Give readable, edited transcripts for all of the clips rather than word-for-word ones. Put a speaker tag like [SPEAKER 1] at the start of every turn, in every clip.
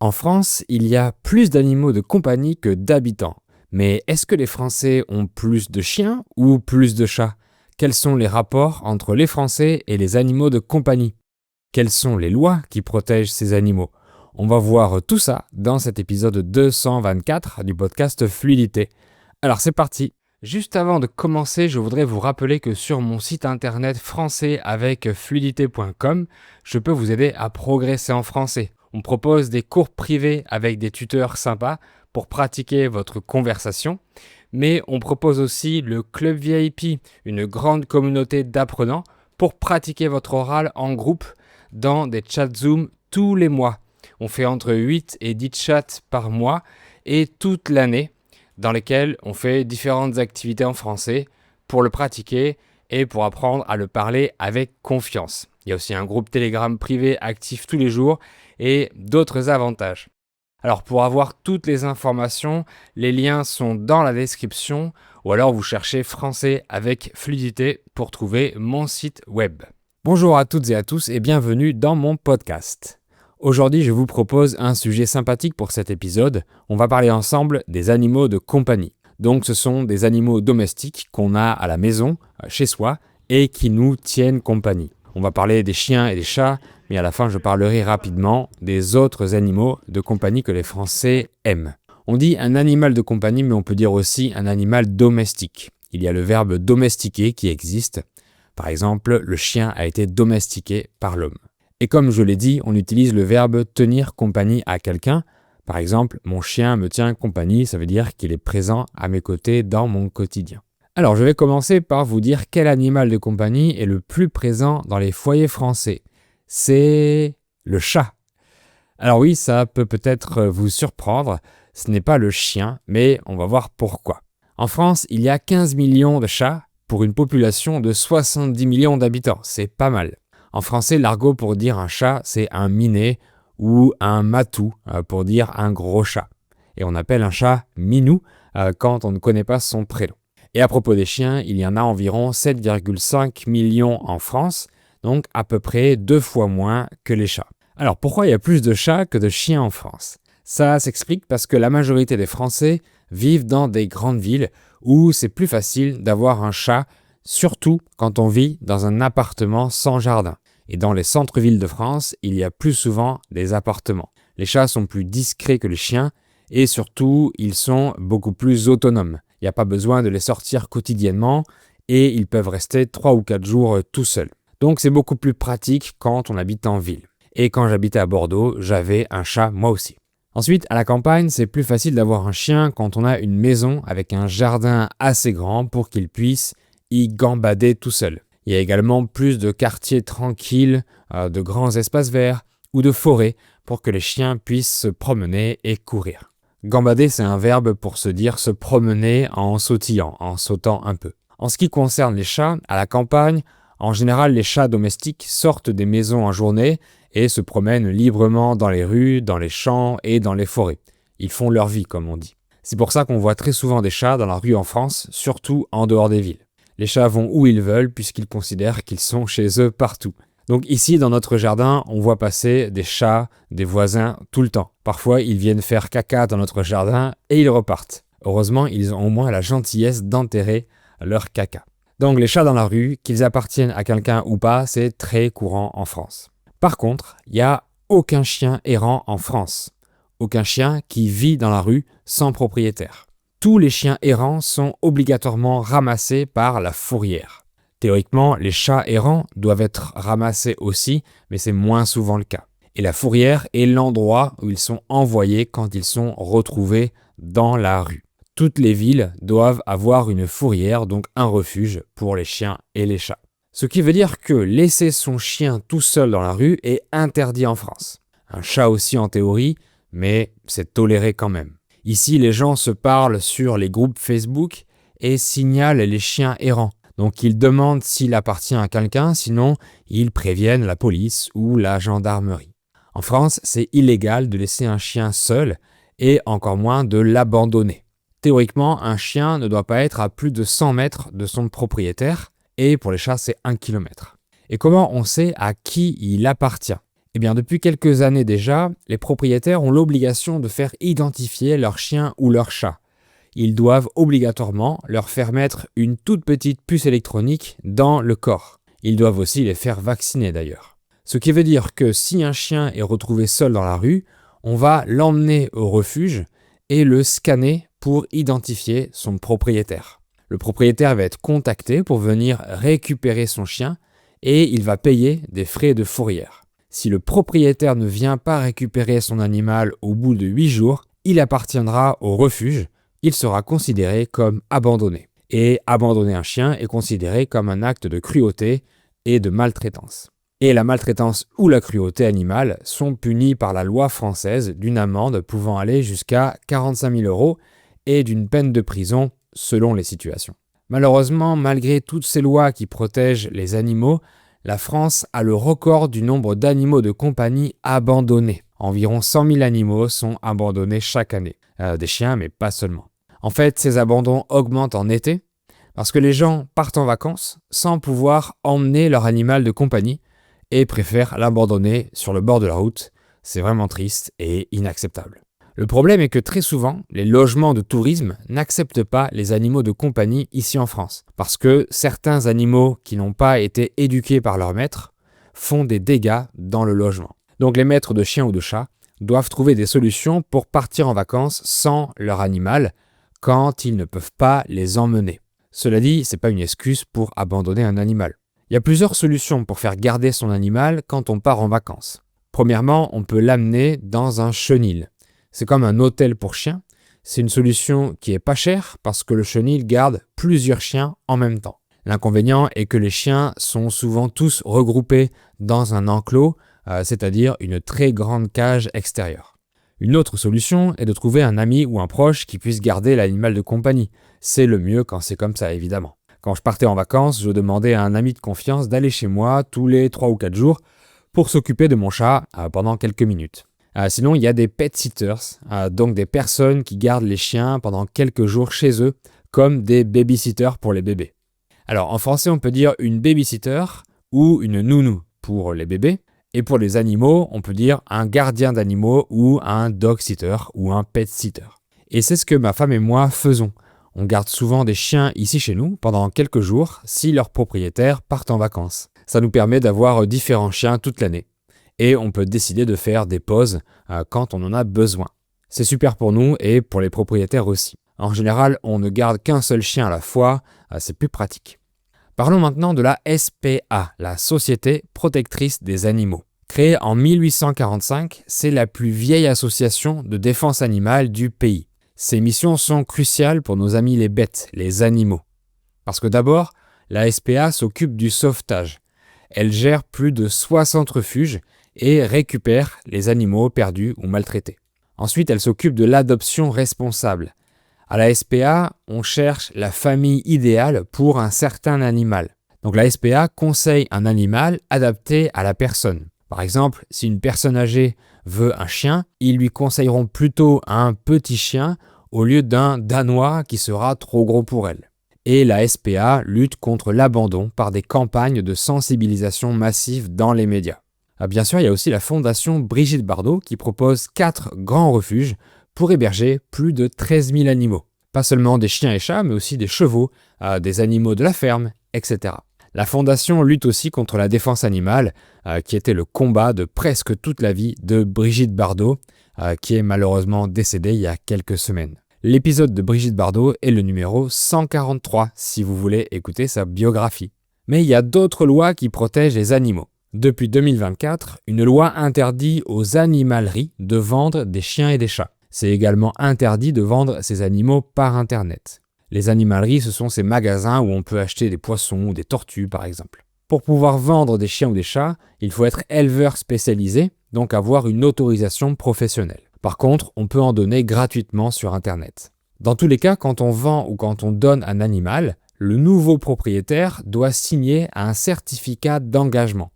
[SPEAKER 1] En France, il y a plus d'animaux de compagnie que d'habitants. Mais est-ce que les Français ont plus de chiens ou plus de chats? Quels sont les rapports entre les Français et les animaux de compagnie? Quelles sont les lois qui protègent ces animaux? On va voir tout ça dans cet épisode 224 du podcast Fluidité. Alors c'est parti! Juste avant de commencer, je voudrais vous rappeler que sur mon site internet français avec fluidité.com, je peux vous aider à progresser en français. On propose des cours privés avec des tuteurs sympas pour pratiquer votre conversation, mais on propose aussi le Club VIP, une grande communauté d'apprenants pour pratiquer votre oral en groupe dans des chats Zoom tous les mois. On fait entre 8 et 10 chats par mois et toute l'année, dans lesquels on fait différentes activités en français pour le pratiquer et pour apprendre à le parler avec confiance. Il y a aussi un groupe Telegram privé actif tous les jours et d'autres avantages. Alors pour avoir toutes les informations, les liens sont dans la description ou alors vous cherchez français avec fluidité pour trouver mon site web. Bonjour à toutes et à tous et bienvenue dans mon podcast. Aujourd'hui, je vous propose un sujet sympathique pour cet épisode. On va parler ensemble des animaux de compagnie. Donc, ce sont des animaux domestiques qu'on a à la maison, chez soi, et qui nous tiennent compagnie. On va parler des chiens et des chats, mais à la fin, je parlerai rapidement des autres animaux de compagnie que les Français aiment. On dit un animal de compagnie, mais on peut dire aussi un animal domestique. Il y a le verbe domestiquer qui existe. Par exemple, le chien a été domestiqué par l'homme. Et comme je l'ai dit, on utilise le verbe tenir compagnie à quelqu'un. Par exemple, mon chien me tient compagnie, ça veut dire qu'il est présent à mes côtés dans mon quotidien. Alors, je vais commencer par vous dire quel animal de compagnie est le plus présent dans les foyers français. C'est le chat. Alors oui, ça peut peut-être vous surprendre, ce n'est pas le chien, mais on va voir pourquoi. En France, il y a 15 millions de chats pour une population de 70 millions d'habitants, c'est pas mal. En français, l'argot pour dire un chat, c'est un minet ou un matou pour dire un gros chat. Et on appelle un chat minou quand on ne connaît pas son prénom. Et à propos des chiens, il y en a environ 7,5 millions en France, donc à peu près 2 fois moins que les chats. Alors pourquoi il y a plus de chats que de chiens en France? Ça s'explique parce que la majorité des Français vivent dans des grandes villes où c'est plus facile d'avoir un chat, surtout quand on vit dans un appartement sans jardin. Et dans les centres-villes de France, il y a plus souvent des appartements. Les chats sont plus discrets que les chiens et surtout, ils sont beaucoup plus autonomes. Il n'y a pas besoin de les sortir quotidiennement et ils peuvent rester 3 ou 4 jours tout seuls. Donc c'est beaucoup plus pratique quand on habite en ville. Et quand j'habitais à Bordeaux, j'avais un chat moi aussi. Ensuite, à la campagne, c'est plus facile d'avoir un chien quand on a une maison avec un jardin assez grand pour qu'il puisse y gambader tout seul. Il y a également plus de quartiers tranquilles, de grands espaces verts ou de forêts pour que les chiens puissent se promener et courir. Gambader, c'est un verbe pour se dire se promener en sautillant, en sautant un peu. En ce qui concerne les chats, à la campagne, en général, les chats domestiques sortent des maisons en journée et se promènent librement dans les rues, dans les champs et dans les forêts. Ils font leur vie, comme on dit. C'est pour ça qu'on voit très souvent des chats dans la rue en France, surtout en dehors des villes. Les chats vont où ils veulent puisqu'ils considèrent qu'ils sont chez eux partout. Donc ici, dans notre jardin, on voit passer des chats, des voisins, tout le temps. Parfois, ils viennent faire caca dans notre jardin et ils repartent. Heureusement, ils ont au moins la gentillesse d'enterrer leur caca. Donc les chats dans la rue, qu'ils appartiennent à quelqu'un ou pas, c'est très courant en France. Par contre, il n'y a aucun chien errant en France. Aucun chien qui vit dans la rue sans propriétaire. Tous les chiens errants sont obligatoirement ramassés par la fourrière. Théoriquement, les chats errants doivent être ramassés aussi, mais c'est moins souvent le cas. Et la fourrière est l'endroit où ils sont envoyés quand ils sont retrouvés dans la rue. Toutes les villes doivent avoir une fourrière, donc un refuge pour les chiens et les chats. Ce qui veut dire que laisser son chien tout seul dans la rue est interdit en France. Un chat aussi en théorie, mais c'est toléré quand même. Ici, les gens se parlent sur les groupes Facebook et signalent les chiens errants. Donc, ils demandent s'il appartient à quelqu'un, sinon, ils préviennent la police ou la gendarmerie. En France, c'est illégal de laisser un chien seul et encore moins de l'abandonner. Théoriquement, un chien ne doit pas être à plus de 100 mètres de son propriétaire et pour les chats, c'est 1 km. Et comment on sait à qui il appartient? Eh bien, depuis quelques années déjà, les propriétaires ont l'obligation de faire identifier leur chien ou leur chat. Ils doivent obligatoirement leur faire mettre une toute petite puce électronique dans le corps. Ils doivent aussi les faire vacciner d'ailleurs. Ce qui veut dire que si un chien est retrouvé seul dans la rue, on va l'emmener au refuge et le scanner pour identifier son propriétaire. Le propriétaire va être contacté pour venir récupérer son chien et il va payer des frais de fourrière. Si le propriétaire ne vient pas récupérer son animal au bout de 8 jours, il appartiendra au refuge. Il sera considéré comme abandonné. Et abandonner un chien est considéré comme un acte de cruauté et de maltraitance. Et la maltraitance ou la cruauté animale sont punis par la loi française d'une amende pouvant aller jusqu'à 45 000 € et d'une peine de prison selon les situations. Malheureusement, malgré toutes ces lois qui protègent les animaux, la France a le record du nombre d'animaux de compagnie abandonnés. Environ 100 000 animaux sont abandonnés chaque année. Des chiens, mais pas seulement. En fait, ces abandons augmentent en été parce que les gens partent en vacances sans pouvoir emmener leur animal de compagnie et préfèrent l'abandonner sur le bord de la route. C'est vraiment triste et inacceptable. Le problème est que très souvent, les logements de tourisme n'acceptent pas les animaux de compagnie ici en France parce que certains animaux qui n'ont pas été éduqués par leur maître font des dégâts dans le logement. Donc les maîtres de chiens ou de chats doivent trouver des solutions pour partir en vacances sans leur animal quand ils ne peuvent pas les emmener. Cela dit, ce n'est pas une excuse pour abandonner un animal. Il y a plusieurs solutions pour faire garder son animal quand on part en vacances. Premièrement, on peut l'amener dans un chenil. C'est comme un hôtel pour chiens. C'est une solution qui est pas chère parce que le chenil garde plusieurs chiens en même temps. L'inconvénient est que les chiens sont souvent tous regroupés dans un enclos, c'est-à-dire une très grande cage extérieure. Une autre solution est de trouver un ami ou un proche qui puisse garder l'animal de compagnie. C'est le mieux quand c'est comme ça, évidemment. Quand je partais en vacances, je demandais à un ami de confiance d'aller chez moi tous les 3 ou 4 jours pour s'occuper de mon chat pendant quelques minutes. Sinon, il y a des pet sitters, donc des personnes qui gardent les chiens pendant quelques jours chez eux, comme des babysitters pour les bébés. Alors, en français, on peut dire une babysitter ou une nounou pour les bébés. Et pour les animaux, on peut dire un gardien d'animaux ou un dog sitter ou un pet sitter. Et c'est ce que ma femme et moi faisons. On garde souvent des chiens ici chez nous pendant quelques jours si leurs propriétaires partent en vacances. Ça nous permet d'avoir différents chiens toute l'année. Et on peut décider de faire des pauses quand on en a besoin. C'est super pour nous et pour les propriétaires aussi. En général, on ne garde qu'un seul chien à la fois, c'est plus pratique. Parlons maintenant de la SPA, la Société protectrice des animaux. Créée en 1845, c'est la plus vieille association de défense animale du pays. Ses missions sont cruciales pour nos amis les bêtes, les animaux. Parce que d'abord, la SPA s'occupe du sauvetage. Elle gère plus de 60 refuges et récupère les animaux perdus ou maltraités. Ensuite, elle s'occupe de l'adoption responsable. À la SPA, on cherche la famille idéale pour un certain animal. Donc la SPA conseille un animal adapté à la personne. Par exemple, si une personne âgée veut un chien, ils lui conseilleront plutôt un petit chien au lieu d'un danois qui sera trop gros pour elle. Et la SPA lutte contre l'abandon par des campagnes de sensibilisation massive dans les médias. Bien sûr, il y a aussi la fondation Brigitte Bardot qui propose 4 grands refuges pour héberger plus de 13 000 animaux. Pas seulement des chiens et chats, mais aussi des chevaux, des animaux de la ferme, etc. La fondation lutte aussi contre la défense animale, qui était le combat de presque toute la vie de Brigitte Bardot, qui est malheureusement décédée il y a quelques semaines. L'épisode de Brigitte Bardot est le numéro 143, si vous voulez écouter sa biographie. Mais il y a d'autres lois qui protègent les animaux. Depuis 2024, une loi interdit aux animaleries de vendre des chiens et des chats. C'est également interdit de vendre ces animaux par Internet. Les animaleries, ce sont ces magasins où on peut acheter des poissons ou des tortues, par exemple. Pour pouvoir vendre des chiens ou des chats, il faut être éleveur spécialisé, donc avoir une autorisation professionnelle. Par contre, on peut en donner gratuitement sur Internet. Dans tous les cas, quand on vend ou quand on donne un animal, le nouveau propriétaire doit signer un certificat d'engagement.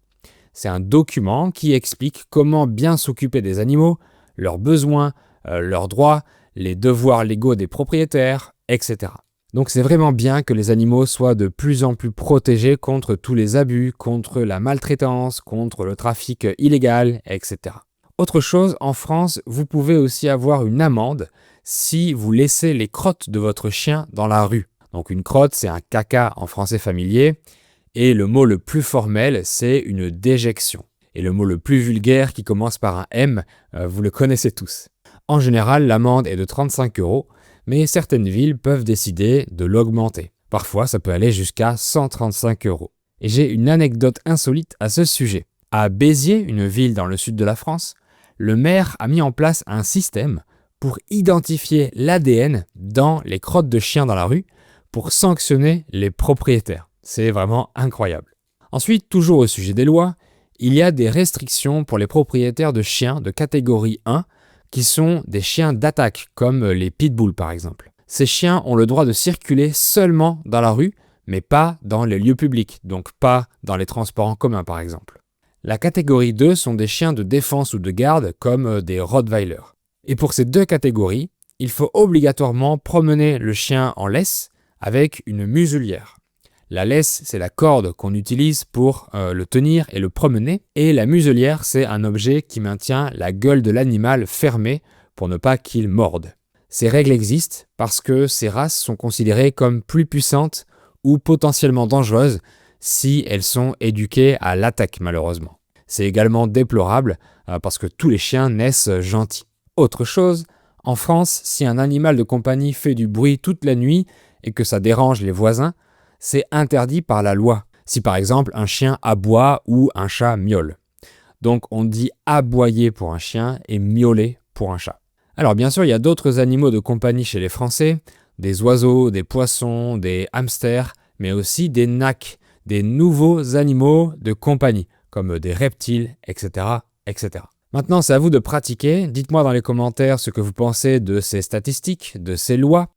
[SPEAKER 1] C'est un document qui explique comment bien s'occuper des animaux, leurs besoins, leurs droits, les devoirs légaux des propriétaires, etc. Donc c'est vraiment bien que les animaux soient de plus en plus protégés contre tous les abus, contre la maltraitance, contre le trafic illégal, etc. Autre chose, en France, vous pouvez aussi avoir une amende si vous laissez les crottes de votre chien dans la rue. Donc une crotte, c'est un caca en français familier, et le mot le plus formel, c'est une déjection. Et le mot le plus vulgaire qui commence par un M, vous le connaissez tous. En général, l'amende est de 35 €, mais certaines villes peuvent décider de l'augmenter. Parfois, ça peut aller jusqu'à 135 €. Et j'ai une anecdote insolite à ce sujet. À Béziers, une ville dans le sud de la France, le maire a mis en place un système pour identifier l'ADN dans les crottes de chiens dans la rue pour sanctionner les propriétaires. C'est vraiment incroyable. Ensuite, toujours au sujet des lois, il y a des restrictions pour les propriétaires de chiens de catégorie 1 qui sont des chiens d'attaque, comme les pitbulls par exemple. Ces chiens ont le droit de circuler seulement dans la rue, mais pas dans les lieux publics, donc pas dans les transports en commun par exemple. La catégorie 2 sont des chiens de défense ou de garde, comme des Rottweilers. Et pour ces deux catégories, il faut obligatoirement promener le chien en laisse avec une muselière. La laisse, c'est la corde qu'on utilise pour le tenir et le promener. Et la muselière, c'est un objet qui maintient la gueule de l'animal fermée pour ne pas qu'il morde. Ces règles existent parce que ces races sont considérées comme plus puissantes ou potentiellement dangereuses si elles sont éduquées à l'attaque malheureusement. C'est également déplorable parce que tous les chiens naissent gentils. Autre chose, en France, si un animal de compagnie fait du bruit toute la nuit et que ça dérange les voisins, c'est interdit par la loi, si par exemple un chien aboie ou un chat miaule. Donc on dit aboyer pour un chien et miauler pour un chat. Alors bien sûr, il y a d'autres animaux de compagnie chez les Français, des oiseaux, des poissons, des hamsters, mais aussi des nacs, des nouveaux animaux de compagnie, comme des reptiles, etc., etc. Maintenant, c'est à vous de pratiquer. Dites-moi dans les commentaires ce que vous pensez de ces statistiques, de ces lois.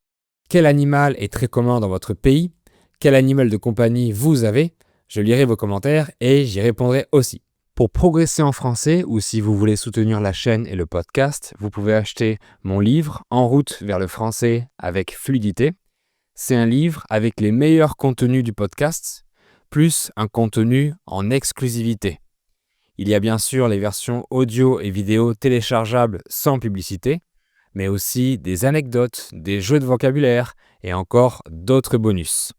[SPEAKER 1] Quel animal est très commun dans votre pays ? Quel animal de compagnie vous avez? Je lirai vos commentaires et j'y répondrai aussi. Pour progresser en français ou si vous voulez soutenir la chaîne et le podcast, vous pouvez acheter mon livre En route vers le français avec fluidité. C'est un livre avec les meilleurs contenus du podcast, plus un contenu en exclusivité. Il y a bien sûr les versions audio et vidéo téléchargeables sans publicité, mais aussi des anecdotes, des jeux de vocabulaire et encore d'autres bonus.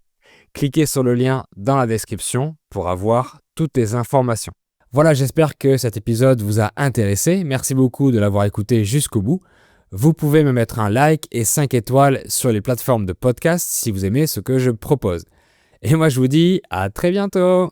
[SPEAKER 1] Cliquez sur le lien dans la description pour avoir toutes les informations. Voilà, j'espère que cet épisode vous a intéressé. Merci beaucoup de l'avoir écouté jusqu'au bout. Vous pouvez me mettre un like et 5 étoiles sur les plateformes de podcast si vous aimez ce que je propose. Et moi, je vous dis à très bientôt!